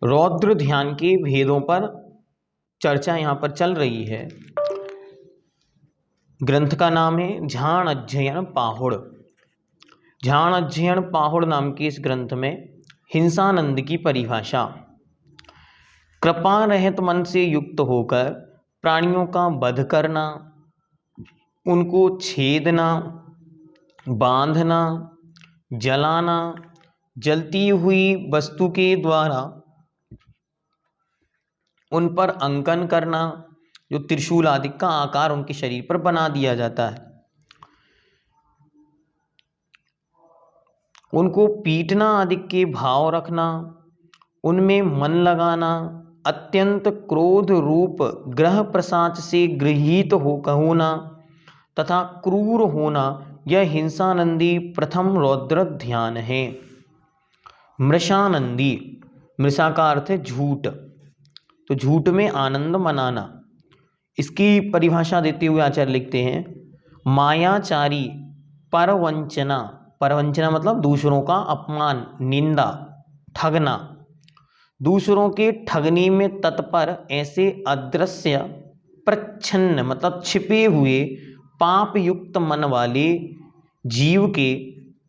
रौद्र ध्यान के भेदों पर चर्चा यहाँ पर चल रही है। ग्रंथ का नाम है झाण अध्ययन पाहुड़। झाण अध्ययन पाहुड़ नाम के इस ग्रंथ में हिंसानंद की परिभाषा। कृपा रहित मन से युक्त होकर प्राणियों का वध करना, उनको छेदना, बांधना, जलाना, जलती हुई वस्तु के द्वारा उन पर अंकन करना, जो त्रिशूल आदि का आकार उनके शरीर पर बना दिया जाता है, उनको पीटना आदि के भाव रखना, उनमें मन लगाना, अत्यंत क्रोध रूप ग्रह प्रसाद से गृहीत होना तथा क्रूर होना, यह हिंसानंदी प्रथम रौद्र ध्यान है। मृषानंदी, मृषा का अर्थ है झूठ, तो झूठ में आनंद मनाना। इसकी परिभाषा देते हुए आचार्य लिखते हैं, मायाचारी परवंचना, परवंचना मतलब दूसरों का अपमान, निंदा, ठगना, दूसरों के ठगने में तत्पर ऐसे अदृश्य प्रच्छन्न मतलब छिपे हुए पाप युक्त मन वाले जीव के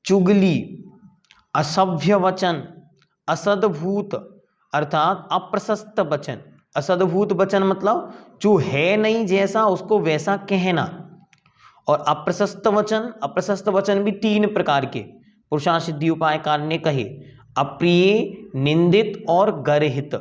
चुगली, असभ्य वचन, असद्भूत अर्थात अप्रशस्त वचन। असद्भूत वचन मतलब जो है नहीं जैसा उसको वैसा कहना, और अप्रशस्त वचन, अप्रशस्त वचन भी तीन प्रकार के पुरुषार्थ सिद्धि उपायकार ने कहे, अप्रिय, निंदित और गर्हित।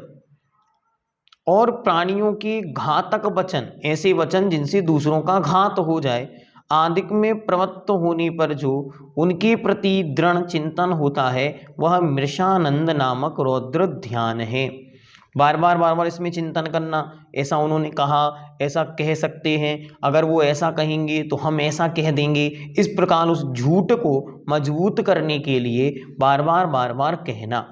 और प्राणियों के घातक वचन, ऐसे वचन जिनसे दूसरों का घात हो जाए, आदिक में प्रवृत्त होने पर जो उनके प्रति दृढ़ चिंतन होता है, वह मृषानंद नामक रौद्र ध्यान है। बार बार इसमें चिंतन करना, ऐसा उन्होंने कहा, ऐसा कह सकते हैं, अगर वो ऐसा कहेंगे तो हम ऐसा कह देंगे, इस प्रकार उस झूठ को मजबूत करने के लिए बार बार कहना।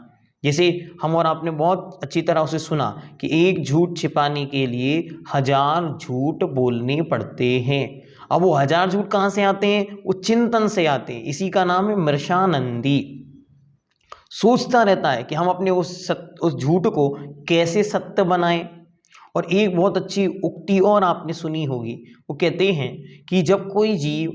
जैसे हम और आपने बहुत अच्छी तरह उसे सुना कि एक झूठ छिपाने के लिए 1000 झूठ बोलने पड़ते हैं। अब वो 1000 झूठ कहाँ से आते हैं? वो चिंतन से आते हैं। इसी का नाम है मृषानंदी। सोचता रहता है कि हम अपने उस झूठ को कैसे सत्य बनाएं। और एक बहुत अच्छी उक्ति और आपने सुनी होगी, वो कहते हैं कि जब कोई जीव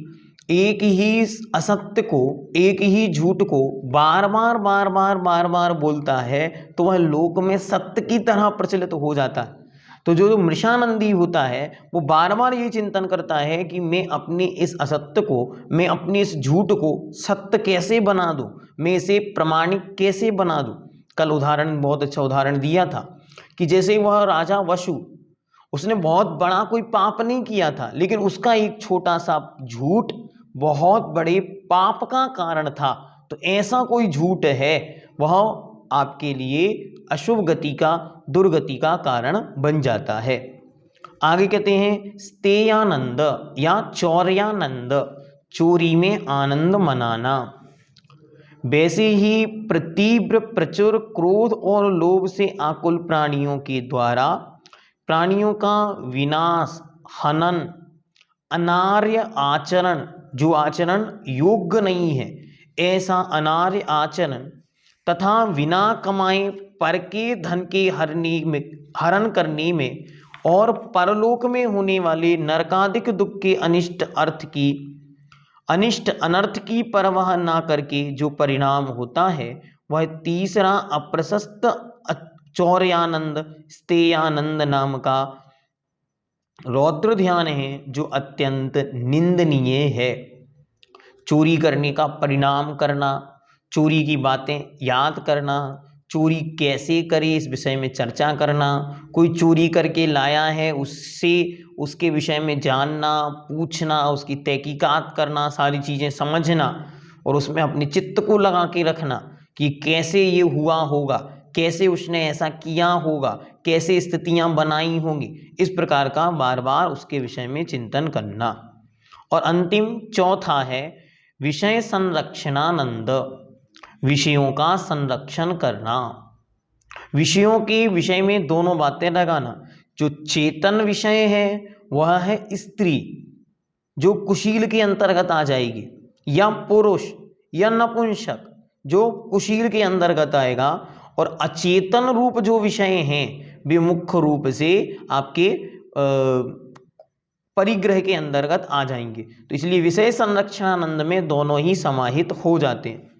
एक ही असत्य को, एक ही झूठ को बार बार बोलता है, तो वह लोक में सत्य की तरह प्रचलित हो जाता है। तो जो मृषानंदी होता है वो बार बार ये चिंतन करता है कि मैं अपने इस असत्य को, मैं अपने इस झूठ को सत्य कैसे बना दूं, मैं इसे प्रमाणिक कैसे बना दूं। कल उदाहरण, बहुत अच्छा उदाहरण दिया था कि जैसे वह राजा वसु, उसने बहुत बड़ा कोई पाप नहीं किया था, लेकिन उसका एक छोटा सा झूठ बहुत बड़े पाप का कारण था। तो ऐसा कोई झूठ है, वह आपके लिए अशुभ गति का, दुर्गति का कारण बन जाता है। आगे कहते हैं स्तेयानंद या चौर्यानंद, चोरी में आनंद मनाना। वैसे ही प्रतीव्र प्रचुर क्रोध और लोभ से आकुल प्राणियों के द्वारा प्राणियों का विनाश, हनन, अनार्य आचरण, जो आचरण योग्य नहीं है, ऐसा अनार्य आचरण तथा बिना कमाए पर के धन के हरण करने में और परलोक में होने वाले नरकादिक दुख के अनिष्ट अनर्थ की परवाह ना करके जो परिणाम होता है, वह तीसरा अप्रशस्त चौर्यानंद, स्तेयानंद नाम का रौद्र ध्यान है, जो अत्यंत निंदनीय है। चोरी करने का परिणाम करना, चोरी की बातें याद करना, चोरी कैसे करे इस विषय में चर्चा करना, कोई चोरी करके लाया है उससे उसके विषय में जानना, पूछना, उसकी तहकीकात करना, सारी चीज़ें समझना और उसमें अपने चित्त को लगा के रखना कि कैसे ये हुआ होगा, कैसे उसने ऐसा किया होगा, कैसे स्थितियां बनाई होंगी, इस प्रकार का बार बार उसके विषय में चिंतन करना। और अंतिम चौथा है विषय संरक्षणानंद, विषयों का संरक्षण करना। विषयों के विषय में दोनों बातें लगाना। जो चेतन विषय है वह है स्त्री, जो कुशील के अंतर्गत आ जाएगी, या पुरुष या नपुंसक, जो कुशील के अंतर्गत आएगा। और अचेतन रूप जो विषय हैं वे मुख्य रूप से आपके परिग्रह के अंतर्गत आ जाएंगे। तो इसलिए विषय संरक्षणानंद में दोनों ही समाहित हो जाते हैं।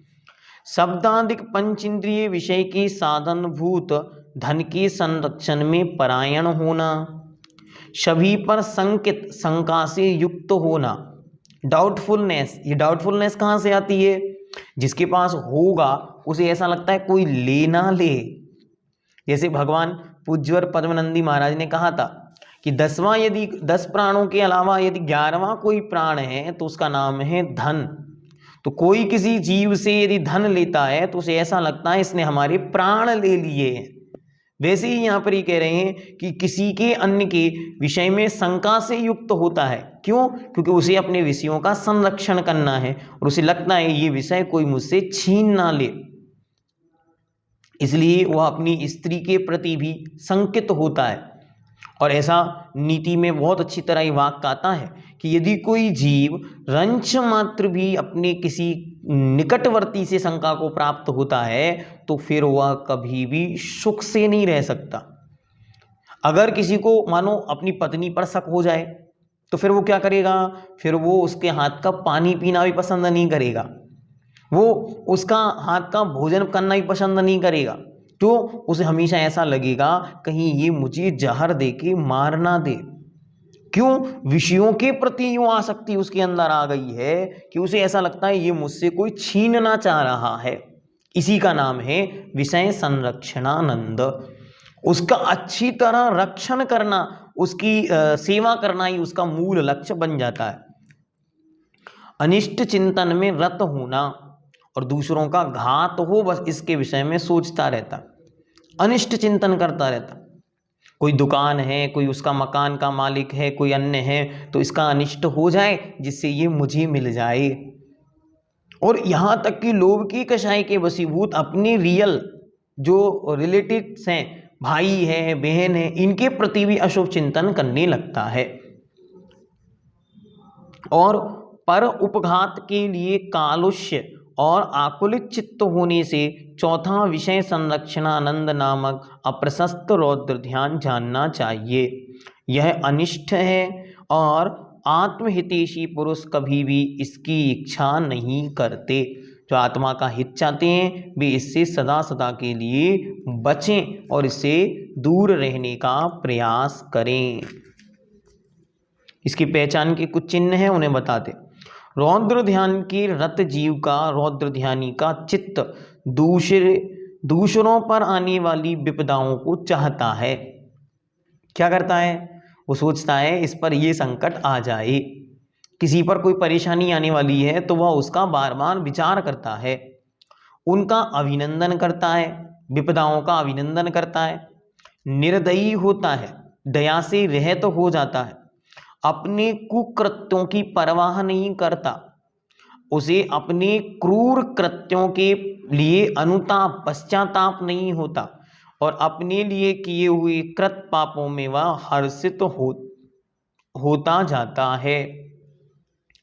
शब्दादिक पंचेंद्रिय विषय की साधनभूत धन के संरक्षण में परायण होना, सभी पर संकित शंका से युक्त होना, डाउटफुलनेस। ये डाउटफुलनेस कहाँ से आती है? जिसके पास होगा उसे ऐसा लगता है कोई ले ना ले। जैसे भगवान पूज्यवर पद्मनंदी महाराज ने कहा था कि 10 प्राणों के अलावा यदि 11वां कोई प्राण है तो उसका नाम है धन। तो कोई किसी जीव से यदि धन लेता है तो उसे ऐसा लगता है इसने हमारे प्राण ले लिए हैं। वैसे ही यहाँ पर ये कह रहे हैं कि किसी के अन्य के विषय में शंका से युक्त होता है। क्यों? क्योंकि उसे अपने विषयों का संरक्षण करना है और उसे लगता है ये विषय कोई मुझसे छीन ना ले, इसलिए वह अपनी स्त्री के प्रति भी शंकित होता है। और ऐसा नीति में बहुत अच्छी तरह ये वाक्य आता है कि यदि कोई जीव रंच मात्र भी अपने किसी निकटवर्ती से शंका को प्राप्त होता है तो फिर वह कभी भी सुख से नहीं रह सकता। अगर किसी को मानो अपनी पत्नी पर शक हो जाए तो फिर वो क्या करेगा? फिर वो उसके हाथ का पानी पीना भी पसंद नहीं करेगा, वो उसका हाथ का भोजन करना भी पसंद नहीं करेगा। तो उसे हमेशा ऐसा लगेगा कहीं ये मुझे जहर दे के मार ना दे। क्यों? विषयों के प्रति यूं आसक्ति उसके अंदर आ गई है कि उसे ऐसा लगता है ये मुझसे कोई छीनना चाह रहा है। इसी का नाम है विषय संरक्षणानंद। उसका अच्छी तरह रक्षण करना, उसकी सेवा करना ही उसका मूल लक्ष्य बन जाता है। अनिष्ट चिंतन में रत होना और दूसरों का घात हो, बस इसके विषय में सोचता रहता, अनिष्ट चिंतन करता रहता। कोई दुकान है, कोई उसका मकान का मालिक है, कोई अन्य है, तो इसका अनिष्ट हो जाए जिससे ये मुझे मिल जाए। और यहाँ तक कि लोभ की कषाय के वशीभूत अपने रियल जो रिलेटिव्स हैं, भाई है, बहन है, इनके प्रति भी अशुभ चिंतन करने लगता है। और पर उपघात के लिए कालुष्य और आकुलित चित्त होने से चौथा विषय संरक्षणानंद नामक अप्रशस्त रौद्र ध्यान जानना चाहिए। यह अनिष्ट है और आत्महितैषी पुरुष कभी भी इसकी इच्छा नहीं करते। जो आत्मा का हित चाहते हैं वे इससे सदा सदा के लिए बचें और इससे दूर रहने का प्रयास करें। इसकी पहचान के कुछ चिन्ह हैं, उन्हें बताते। रौद्र ध्यान के रत जीव का, रौद्र ध्यानी का चित्त दूसरों पर आने वाली विपदाओं को चाहता है। क्या करता है? वो सोचता है इस पर ये संकट आ जाए, किसी पर कोई परेशानी आने वाली है तो वह उसका बार बार विचार करता है, उनका अभिनंदन करता है, विपदाओं का अभिनंदन करता है, निर्दयी होता है, दया से रहित हो जाता है, अपने कुकृत्यों की परवाह नहीं करता, उसे अपने क्रूर कृत्यों के लिए अनुताप पश्चाताप नहीं होता और अपने लिए किए हुए कृत पापों में वह हर्षित होता जाता है।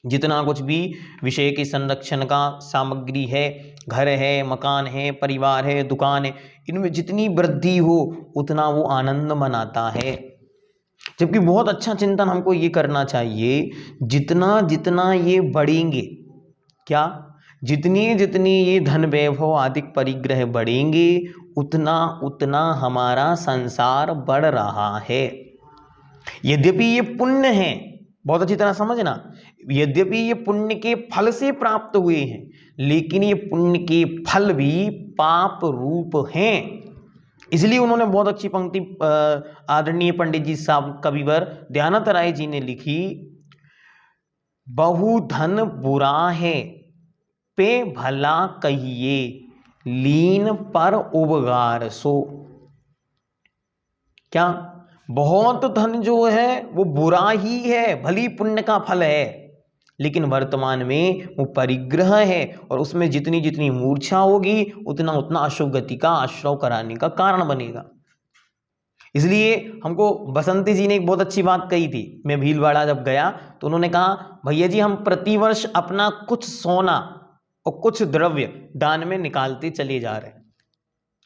जितना कुछ भी विषय के संरक्षण का सामग्री है, घर है, मकान है, परिवार है, दुकान है, इनमें जितनी वृद्धि हो उतना वो आनंद मनाता है। जबकि बहुत अच्छा चिंतन हमको ये करना चाहिए, जितना जितना ये बढ़ेंगे, क्या जितनी जितनी ये धन वैभव आदि परिग्रह बढ़ेंगे उतना उतना हमारा संसार बढ़ रहा है। यद्यपि ये पुण्य है, बहुत अच्छी तरह समझना, यद्यपि ये पुण्य के फल से प्राप्त हुए हैं, लेकिन ये पुण्य के फल भी पाप रूप हैं। इसलिए उन्होंने बहुत अच्छी पंक्ति आदरणीय पंडित जी साहब कविवर दयानंद राय जी ने लिखी, बहु धन बुरा है पे भला कहिए, लीन पर उपगार सो। क्या? बहुत धन जो है वो बुरा ही है, भली पुण्य का फल है, लेकिन वर्तमान में वो परिग्रह है और उसमें जितनी जितनी मूर्छा होगी उतना उतना अशुभ गति का आश्रय कराने का कारण बनेगा। इसलिए हमको बसंती जी ने एक बहुत अच्छी बात कही थी। मैं भीलवाड़ा जब गया तो उन्होंने कहा, भैया जी हम प्रतिवर्ष अपना कुछ सोना और कुछ द्रव्य दान में निकालते चले जा रहे हैं।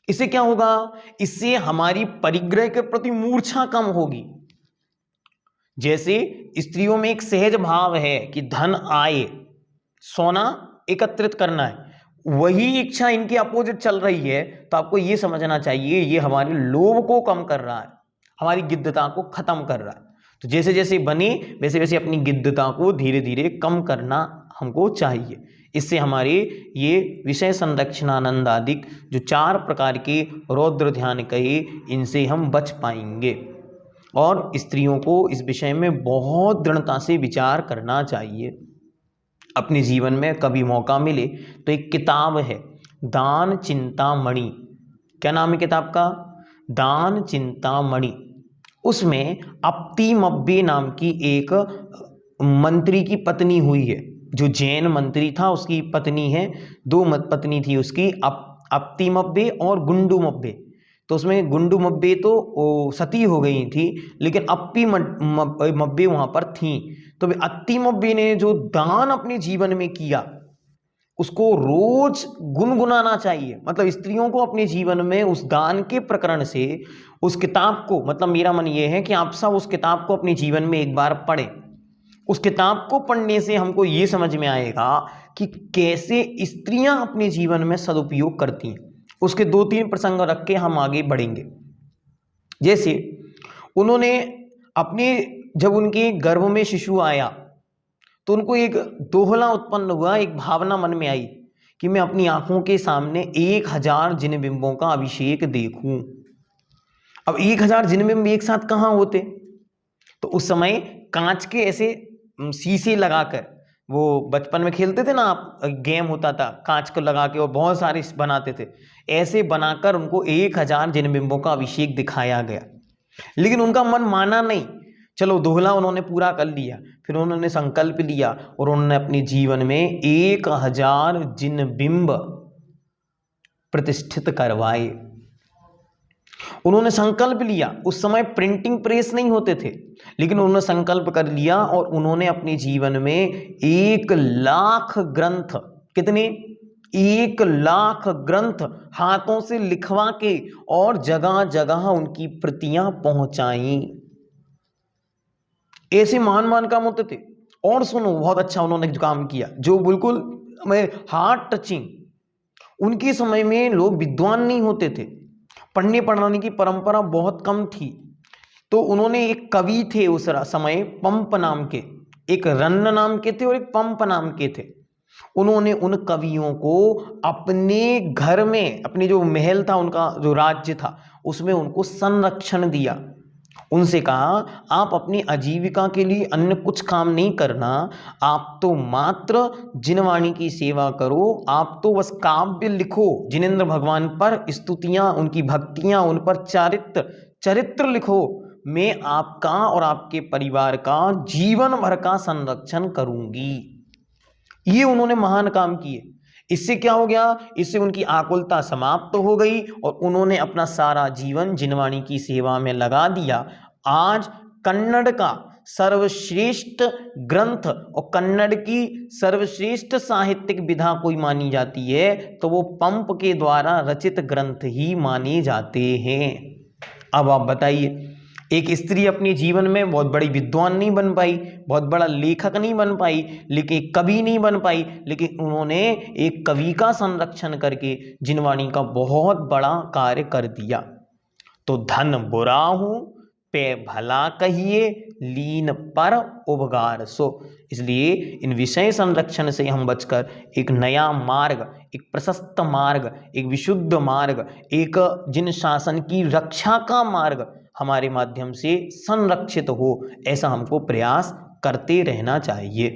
इससे क्या होगा? इससे हमारी परिग्रह के प्रति मूर्छा कम होगी। जैसे स्त्रियों में एक सहज भाव है कि धन आए, सोना एकत्रित करना है, वही इच्छा इनकी अपोजिट चल रही है, तो आपको यह समझना चाहिए ये हमारे लोभ को कम कर रहा है, हमारी गिद्धता को खत्म कर रहा है। तो जैसे जैसे बने वैसे वैसे अपनी गिद्धता को धीरे धीरे कम करना हमको चाहिए। इससे हमारे ये विषय संरक्षणानंद आदि जो 4 प्रकार के रौद्र ध्यान कहे, इनसे हम बच पाएंगे। और स्त्रियों को इस विषय में बहुत दृढ़ता से विचार करना चाहिए। अपने जीवन में कभी मौका मिले तो एक किताब है दान चिंतामणि, क्या नाम है किताब का? दान चिंतामणि। उसमें अप्तिमब्बे नाम की एक मंत्री की पत्नी हुई है, जो जैन मंत्री था उसकी पत्नी है, 2 पत्नी थी उसकी, अप्तिमब्बे और गुंडुमब्बे। तो उसमें गुंडुमब्बे तो सती हो गई थी, लेकिन अप्तिमब्बे वहां पर थी। तो अत्तिमब्बे ने जो दान अपने जीवन में किया उसको रोज गुनगुनाना चाहिए। मतलब स्त्रियों को अपने जीवन में उस दान के प्रकरण से उस किताब को, मतलब मेरा मन ये है कि आप सब उस किताब को अपने जीवन में एक बार पढ़ें। उस किताब को पढ़ने से हमको ये समझ में आएगा कि कैसे स्त्रियां अपने जीवन में सदुपयोग करती हैं। उसके 2-3 प्रसंग रख के हम आगे बढ़ेंगे। जैसे उन्होंने अपने, जब उनके गर्भ में शिशु आया तो उनको एक दोहला उत्पन्न हुआ, एक भावना मन में आई कि मैं अपनी आंखों के सामने 1000 जिन बिंबों का अभिषेक देखूं। अब 1000 जिन बिंब एक साथ कहाँ होते? तो उस समय कांच के ऐसे शीशे लगाकर, वो बचपन में खेलते थे ना आप, गेम होता था कांच को लगा के और बहुत सारे बनाते थे, ऐसे बनाकर उनको 1000 जिन बिंबों का अभिषेक दिखाया गया। लेकिन उनका मन माना नहीं। चलो दोहला उन्होंने पूरा कर लिया, फिर उन्होंने संकल्प लिया और उन्होंने अपने जीवन में 1000 जिन बिंब प्रतिष्ठित करवाए। उन्होंने संकल्प लिया। उस समय प्रिंटिंग प्रेस नहीं होते थे, लेकिन उन्होंने संकल्प कर लिया और उन्होंने अपने जीवन में 1,00,000 ग्रंथ, कितने? 1,00,000 ग्रंथ हाथों से लिखवा के और जगह जगह उनकी प्रतियां पहुंचाई। ऐसे महान महान काम होते थे। और सुनो, बहुत अच्छा उन्होंने जो काम किया, जो बिल्कुल हार्ट टचिंग। उनके समय में लोग विद्वान नहीं होते थे, पढ़ने पढ़ाने की परंपरा बहुत कम थी। तो उन्होंने, एक कवि थे उस समय पंप नाम के, एक रन्न नाम के थे और एक पंप नाम के थे। उन्होंने उन कवियों को अपने घर में, अपने जो महल था, उनका जो राज्य था, उसमें उनको संरक्षण दिया। उनसे कहा आप अपनी आजीविका के लिए अन्य कुछ काम नहीं करना, आप तो मात्र जिनवाणी की सेवा करो, आप तो बस काव्य लिखो, जिनेंद्र भगवान पर स्तुतियां, उनकी भक्तियां, उन पर चरित्र लिखो। मैं आपका और आपके परिवार का जीवन भर का संरक्षण करूंगी। ये उन्होंने महान काम किए। इससे क्या हो गया? इससे उनकी आकुलता समाप्त हो गई और उन्होंने अपना सारा जीवन जिनवाणी की सेवा में लगा दिया। आज कन्नड़ का सर्वश्रेष्ठ ग्रंथ और कन्नड़ की सर्वश्रेष्ठ साहित्यिक विधा कोई मानी जाती है तो वो पंप के द्वारा रचित ग्रंथ ही माने जाते हैं। अब आप बताइए, एक स्त्री अपने जीवन में बहुत बड़ी विद्वान नहीं बन पाई, बहुत बड़ा लेखक नहीं बन पाई, लेकिन कवि नहीं बन पाई, लेकिन उन्होंने एक कवि का संरक्षण करके जिनवाणी का बहुत बड़ा कार्य कर दिया। तो धन बुरा हूं पे भला कहिए, लीन पर उपकार सो। इसलिए इन विषय संरक्षण से हम बचकर एक नया मार्ग, एक प्रशस्त मार्ग, एक विशुद्ध मार्ग, एक जिन शासन की रक्षा का मार्ग हमारे माध्यम से संरक्षित हो, ऐसा हमको प्रयास करते रहना चाहिए।